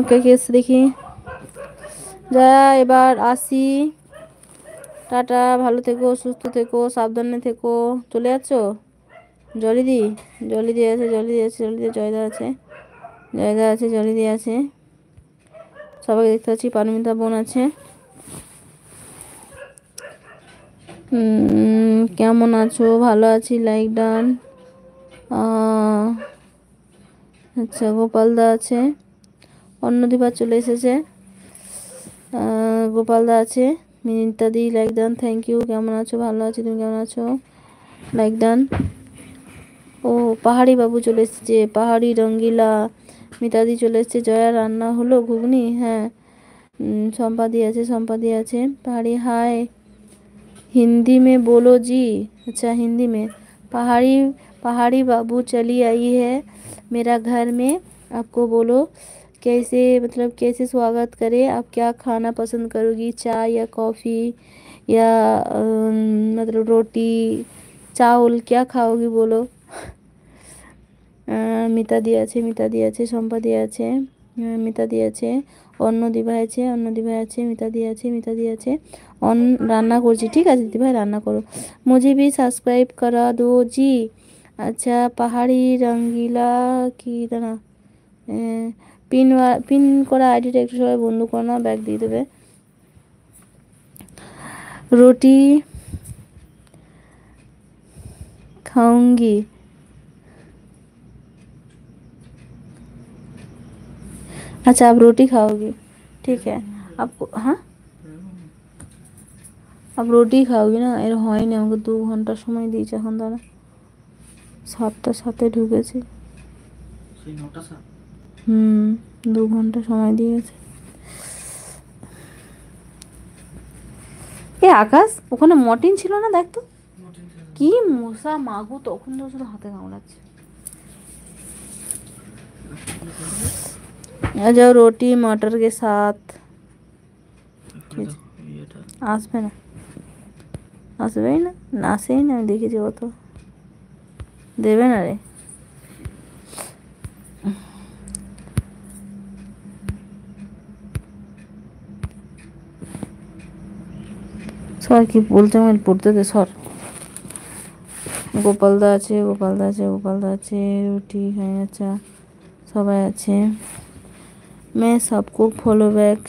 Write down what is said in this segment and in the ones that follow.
কে কে এসছে দেখি। জয়া এবার আসি, টাটা, ভালো থেকো, সুস্থ থেকো, সাবধানে থেকো। চলে যাচ্ছ? জলিদি, জলিদি আছে, জলিদি আছে, জলিদি, জয়দা আছে, জয়দা আছে, জলিদি আছে, সবাইকে দেখতে পাচ্ছি। পারমিতা বোন আছে। কেমন আছো? ভালো আছি, লাইক ডান। আচ্ছা, গোপালদা আছে, অন্যদীপা চলে এসেছে, গোপালদা আছে, মিনিতাদি লাইক ডান, থ্যাংক ইউ। কেমন আছো? ভালো আছি, তুমি কেমন আছো? Like done. ও পাহাড়ি বাবু চলে এসেছে, পাহাড়ি রঙ্গিলা, মিতাদি চলে এসেছে। জয়া রান্না হলো ঘুগনি? হ্যাঁ। সম্পাদি আছে, সম্পাদি আছে। पहाड़ी हाय, हिंदी में बोलो जी। अच्छा हिंदी में। पहाड़ी पहाड़ी बाबू चली आई है मेरा घर में, आपको बोलो कैसे, मतलब कैसे स्वागत करे, आप क्या खाना पसंद करोगी, चाय या कॉफ़ी या मतलब रोटी चावल, क्या खाओगी बोलो। মিতাদি আছে, মিতাদি আছে, সম্পাদি আছে, মিতাদি আছে, অন্যদিভাই আছে, অন্যদিভাই আছে, মিতাদি আছে, মিতাদি আছে। রান্না করছি, ঠিক আছে দিদিভাই রান্না করো। मुझे भी सब्सक्राइब करा दो जी। अच्छा পাহাড়ি রঙ্গিলা কি দাঁড়া, পিন করা আইডিটা একটু সবাই বন্ধ করো না, ব্যাগ দিয়ে দেবে। रोटी खाऊंगी। अच्छा आप रोटी खाओगी, ठीक है। आपको हाँ आप रोटी খাওগি না? এর হয়নি, আমাকে 2 ঘন্টা সময় দিয়েছে। এখন দাঁড়া, 7টার সাথে ঢুকেছি। 2 ঘন্টা সময় দিয়েছে। এ আকাশ, ওখানে মর্টিন ছিল না? দেখ তো কি মশা মাগু, তখন তো শুধু হাতে কামড়াচ্ছে। आ जाओ रोटी मटर के साथ। আসবে না, আসবেই না, আসেই না, আমি দেখেছি কত। দেবে না রে। সর, কি বলতে আমি পড়তে দে, সর। গোপালদা আছে, গোপালদা আছে, গোপালদা আছে, রুটি খাই। আচ্ছা সবাই আছে। मैं सबको फॉलो बैक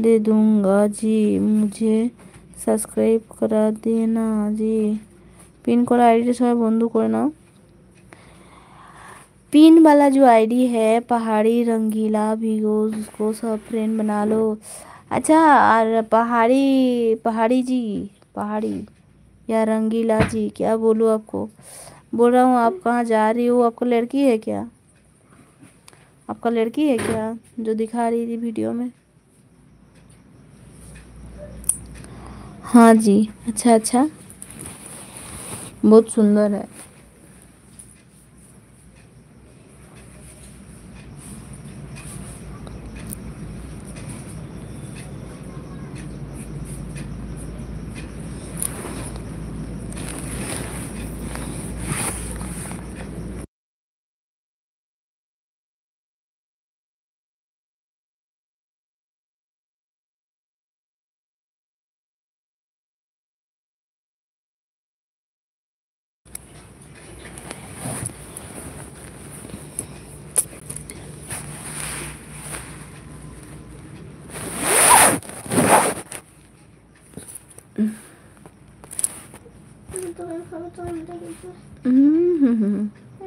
दे दूंगा जी, मुझे सब्सक्राइब करा देना जी। पिन करा आईडी সবাই বন্ধ করে নাও। पिन वाला जो आईडी है पहाड़ी रंगीला भिगो, उसको सब फ्रेंड बना लो। अच्छा और पहाड़ी, पहाड़ी जी, पहाड़ी या रंगीला जी, क्या बोलूँ आपको। बोल रहा हूँ आप कहाँ जा रही हो, आपको लड़की है क्या, आपका लड़की है क्या जो दिखा रही थी वीडियो में। हाँ जी, अच्छा अच्छा, बहुत सुंदर है।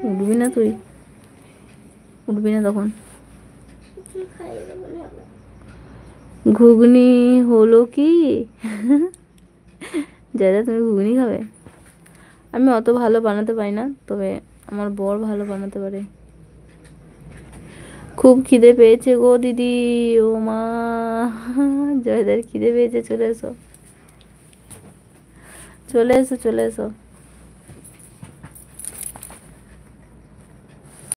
উঠবি না তুই, উঠবি না তখন। ঘুগনি হলো কি? দাদা তুমি ঘুগনি খাবে? আমি অত ভালো বানাতে পারি না, তবে আমার বর ভালো বানাতে পারে। খুব খিদে পেয়েছে গো দিদি, ও মা, জয়দার খিদে পেয়েছে, চলে এসো, চলে এসো, চলে এসো।